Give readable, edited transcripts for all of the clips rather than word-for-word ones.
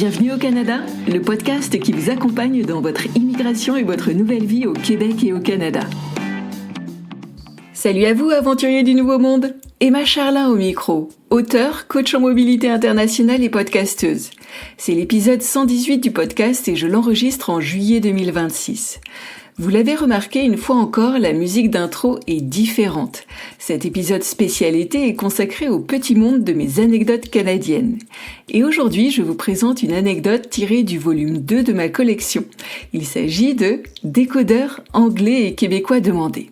Bienvenue au Canada, le podcast qui vous accompagne dans votre immigration et votre nouvelle vie au Québec et au Canada. Salut à vous, aventuriers du Nouveau Monde! Emma Charlin au micro, auteure, coach en mobilité internationale et podcasteuse. C'est l'épisode 118 du podcast et je l'enregistre en juillet 2026. Vous l'avez remarqué une fois encore, la musique d'intro est différente. Cet épisode spécial été est consacré au petit monde de mes anecdotes canadiennes. Et aujourd'hui, je vous présente une anecdote tirée du volume 2 de ma collection. Il s'agit de « Décodeurs anglais et québécois demandés ».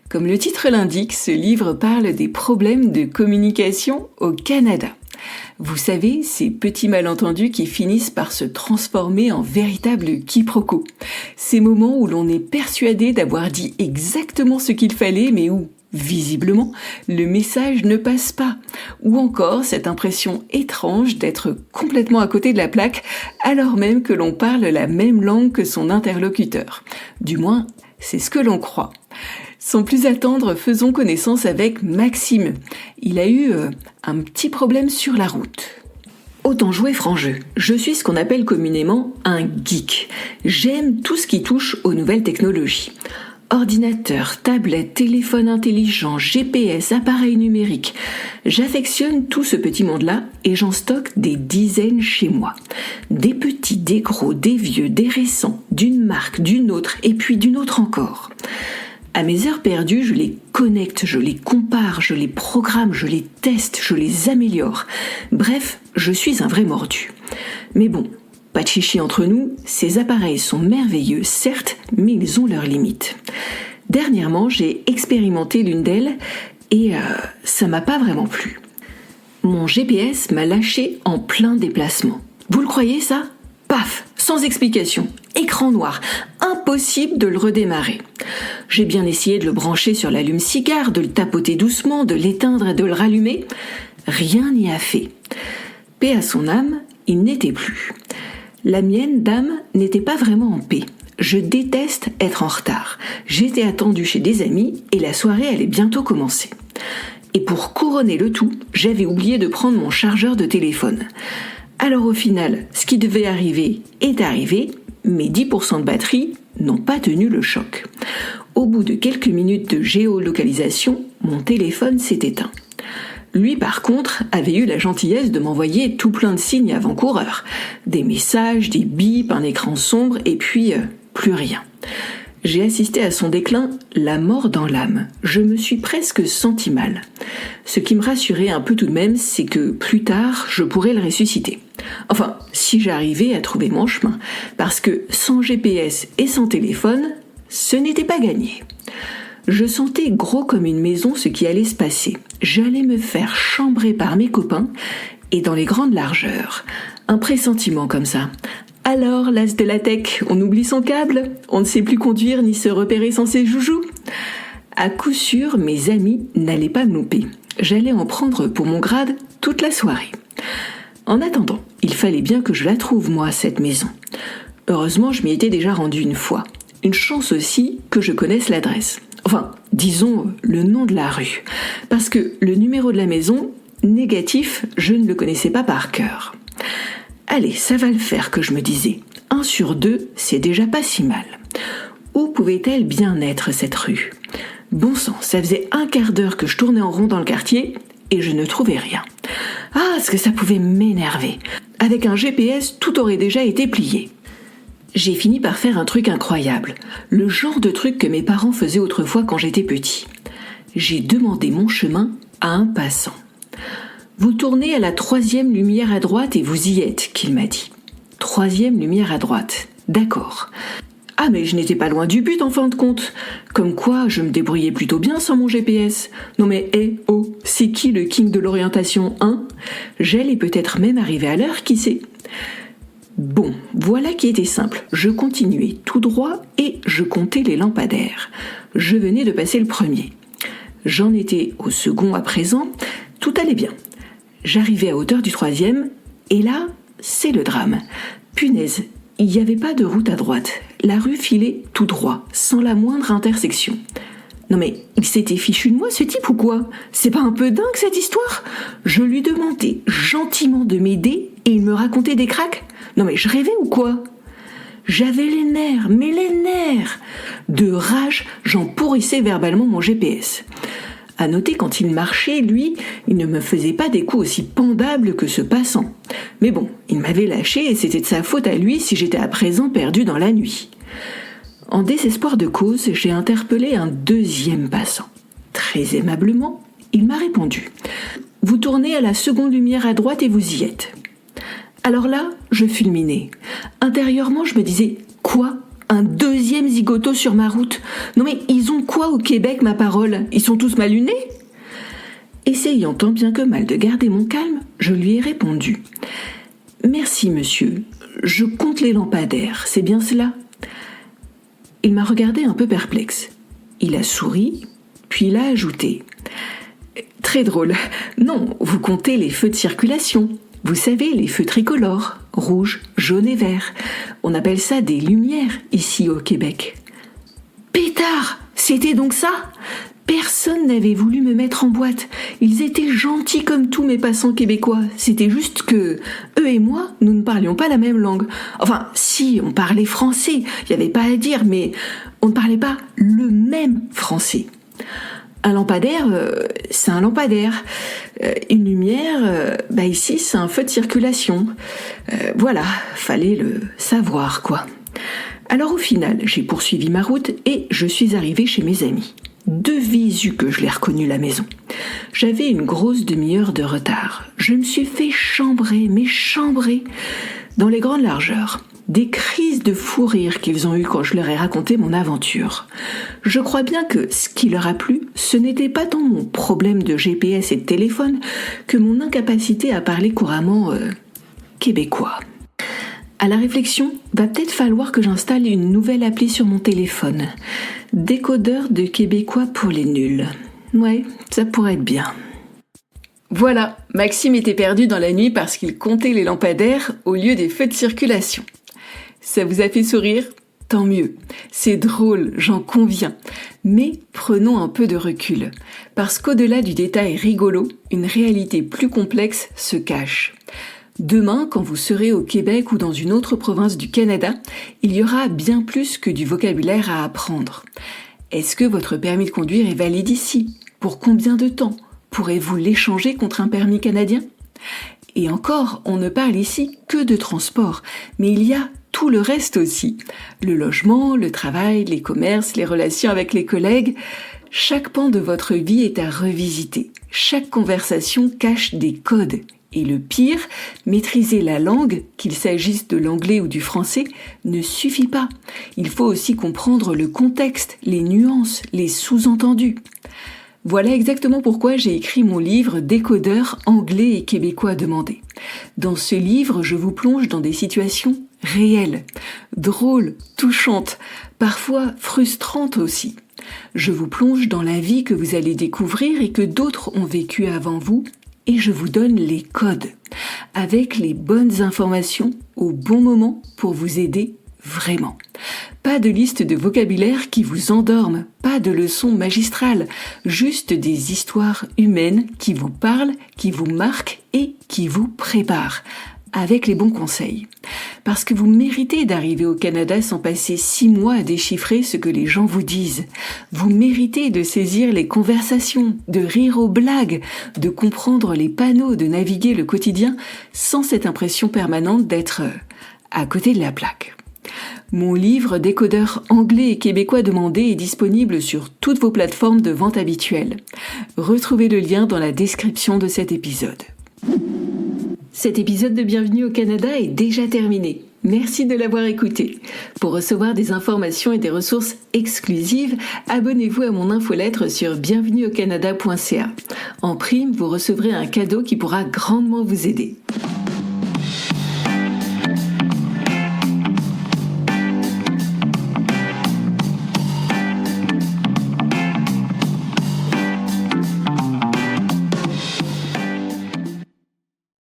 Comme le titre l'indique, ce livre parle des problèmes de communication au Canada. Vous savez, ces petits malentendus qui finissent par se transformer en véritables quiproquos. Ces moments où l'on est persuadé d'avoir dit exactement ce qu'il fallait, mais où, visiblement, le message ne passe pas. Ou encore cette impression étrange d'être complètement à côté de la plaque, alors même que l'on parle la même langue que son interlocuteur. Du moins, c'est ce que l'on croit. Sans plus attendre, faisons connaissance avec Maxime. Il a eu un petit problème sur la route. Autant jouer franc jeu. Je suis ce qu'on appelle communément un geek. J'aime tout ce qui touche aux nouvelles technologies. Ordinateur, tablette, téléphone intelligent, GPS, appareil numérique. J'affectionne tout ce petit monde-là et j'en stocke des dizaines chez moi. Des petits, des gros, des vieux, des récents, d'une marque, d'une autre et puis d'une autre encore. À mes heures perdues, je les connecte, je les compare, je les programme, je les teste, je les améliore. Bref, je suis un vrai mordu. Mais bon, pas de chichi entre nous, ces appareils sont merveilleux, certes, mais ils ont leurs limites. Dernièrement, j'ai expérimenté l'une d'elles et ça m'a pas vraiment plu. Mon GPS m'a lâché en plein déplacement. Vous le croyez ça ? Paf, sans explication, écran noir, impossible de le redémarrer. J'ai bien essayé de le brancher sur l'allume-cigare, de le tapoter doucement, de l'éteindre et de le rallumer. Rien n'y a fait. Paix à son âme, il n'était plus. La mienne, d'âme, n'était pas vraiment en paix. Je déteste être en retard. J'étais attendue chez des amis et la soirée allait bientôt commencer. Et pour couronner le tout, j'avais oublié de prendre mon chargeur de téléphone. Alors au final, ce qui devait arriver est arrivé, mais 10% de batterie n'ont pas tenu le choc. Au bout de quelques minutes de géolocalisation, mon téléphone s'est éteint. Lui, par contre, avait eu la gentillesse de m'envoyer tout plein de signes avant-coureurs. Des messages, des bips, un écran sombre et puis plus rien. J'ai assisté à son déclin, la mort dans l'âme. Je me suis presque senti mal. Ce qui me rassurait un peu tout de même, c'est que plus tard, je pourrais le ressusciter. Enfin, si j'arrivais à trouver mon chemin. Parce que sans GPS et sans téléphone, ce n'était pas gagné. Je sentais gros comme une maison ce qui allait se passer. J'allais me faire chambrer par mes copains et dans les grandes largeurs. Un pressentiment comme ça. Alors, l'as de la tech, on oublie son câble, on ne sait plus conduire ni se repérer sans ses joujoux. À coup sûr, mes amis n'allaient pas me louper. J'allais en prendre pour mon grade toute la soirée. En attendant, il fallait bien que je la trouve, moi, cette maison. Heureusement, je m'y étais déjà rendue une fois. Une chance aussi que je connaisse l'adresse. Enfin, disons le nom de la rue. Parce que le numéro de la maison, négatif, je ne le connaissais pas par cœur. Allez, ça va le faire, que je me disais. 1 sur 2, c'est déjà pas si mal. Où pouvait-elle bien être, cette rue ? Bon sang, ça faisait un quart d'heure que je tournais en rond dans le quartier et je ne trouvais rien. Ah, ce que ça pouvait m'énerver. Avec un GPS, tout aurait déjà été plié. J'ai fini par faire un truc incroyable. Le genre de truc que mes parents faisaient autrefois quand j'étais petit. J'ai demandé mon chemin à un passant. Vous tournez à la 3e lumière à droite et vous y êtes, qu'il m'a dit. 3e lumière à droite. D'accord. Ah, mais je n'étais pas loin du but en fin de compte. Comme quoi, je me débrouillais plutôt bien sans mon GPS. Non mais, c'est qui le king de l'orientation, hein ? J'allais peut-être même arriver à l'heure, qui sait ? Bon, voilà qui était simple. Je continuais tout droit et je comptais les lampadaires. Je venais de passer le premier. J'en étais au second à présent. Tout allait bien. J'arrivais à hauteur du 3e, et là, c'est le drame. Punaise, il n'y avait pas de route à droite. La rue filait tout droit, sans la moindre intersection. Non mais, il s'était fichu de moi ce type ou quoi ? C'est pas un peu dingue cette histoire ? Je lui demandais gentiment de m'aider et il me racontait des cracks ? Non mais je rêvais ou quoi ? J'avais les nerfs, mais les nerfs ! De rage, j'en pourrissais verbalement mon GPS. À noter, quand il marchait, lui, il ne me faisait pas des coups aussi pendables que ce passant. Mais bon, il m'avait lâché et c'était de sa faute à lui si j'étais à présent perdu dans la nuit. En désespoir de cause, j'ai interpellé un deuxième passant. Très aimablement, il m'a répondu « Vous tournez à la seconde lumière à droite et vous y êtes ». Alors là, je fulminais. Intérieurement, je me disais « Quoi ? Un deuxième zigoto sur ma route ? Non mais ils ont quoi au Québec, ma parole ? Ils sont tous mal lunés ?» Essayant tant bien que mal de garder mon calme, je lui ai répondu « Merci monsieur, je compte les lampadaires, c'est bien cela ?» Il m'a regardé un peu perplexe. Il a souri, puis il a ajouté « Très drôle, non, vous comptez les feux de circulation. Vous savez, les feux tricolores, rouge, jaune et vert. On appelle ça des lumières ici au Québec. » Pétard, c'était donc ça ? Personne n'avait voulu me mettre en boîte. Ils étaient gentils comme tous mes passants québécois. C'était juste que, eux et moi, nous ne parlions pas la même langue. Enfin, si, on parlait français, il n'y avait pas à dire, mais on ne parlait pas le même français. Un lampadaire, c'est un lampadaire. Une lumière, ici, c'est un feu de circulation. Voilà, fallait le savoir, quoi. Alors au final, j'ai poursuivi ma route et je suis arrivée chez mes amis. De visu que je l'ai reconnu la maison. J'avais une grosse demi-heure de retard. Je me suis fait chambrer dans les grandes largeurs. Des crises de fou rire qu'ils ont eues quand je leur ai raconté mon aventure. Je crois bien que ce qui leur a plu, ce n'était pas tant mon problème de GPS et de téléphone que mon incapacité à parler couramment québécois. À la réflexion, va peut-être falloir que j'installe une nouvelle appli sur mon téléphone. Décodeur de québécois pour les nuls. Ouais, ça pourrait être bien. Voilà, Maxime était perdu dans la nuit parce qu'il comptait les lampadaires au lieu des feux de circulation. Ça vous a fait sourire ? Tant mieux. C'est drôle, j'en conviens. Mais prenons un peu de recul. Parce qu'au-delà du détail rigolo, une réalité plus complexe se cache. Demain, quand vous serez au Québec ou dans une autre province du Canada, il y aura bien plus que du vocabulaire à apprendre. Est-ce que votre permis de conduire est valide ici ? Pour combien de temps ? Pourrez-vous l'échanger contre un permis canadien ? Et encore, on ne parle ici que de transport, mais il y a tout le reste aussi. Le logement, le travail, les commerces, les relations avec les collègues. Chaque pan de votre vie est à revisiter. Chaque conversation cache des codes. Et le pire, maîtriser la langue, qu'il s'agisse de l'anglais ou du français, ne suffit pas. Il faut aussi comprendre le contexte, les nuances, les sous-entendus. Voilà exactement pourquoi j'ai écrit mon livre Décodeur anglais et québécois demandé. Dans ce livre, je vous plonge dans des situations réelles, drôles, touchantes, parfois frustrantes aussi. Je vous plonge dans la vie que vous allez découvrir et que d'autres ont vécue avant vous, et je vous donne les codes, avec les bonnes informations au bon moment pour vous aider vraiment. Pas de liste de vocabulaire qui vous endorme, pas de leçons magistrales, juste des histoires humaines qui vous parlent, qui vous marquent et qui vous préparent, avec les bons conseils. Parce que vous méritez d'arriver au Canada sans passer 6 mois à déchiffrer ce que les gens vous disent. Vous méritez de saisir les conversations, de rire aux blagues, de comprendre les panneaux, de naviguer le quotidien sans cette impression permanente d'être à côté de la plaque. Mon livre Décodeur anglais et québécois demandé est disponible sur toutes vos plateformes de vente habituelles. Retrouvez le lien dans la description de cet épisode. Cet épisode de Bienvenue au Canada est déjà terminé. Merci de l'avoir écouté. Pour recevoir des informations et des ressources exclusives, abonnez-vous à mon infolettre sur bienvenueaucanada.ca. En prime, vous recevrez un cadeau qui pourra grandement vous aider.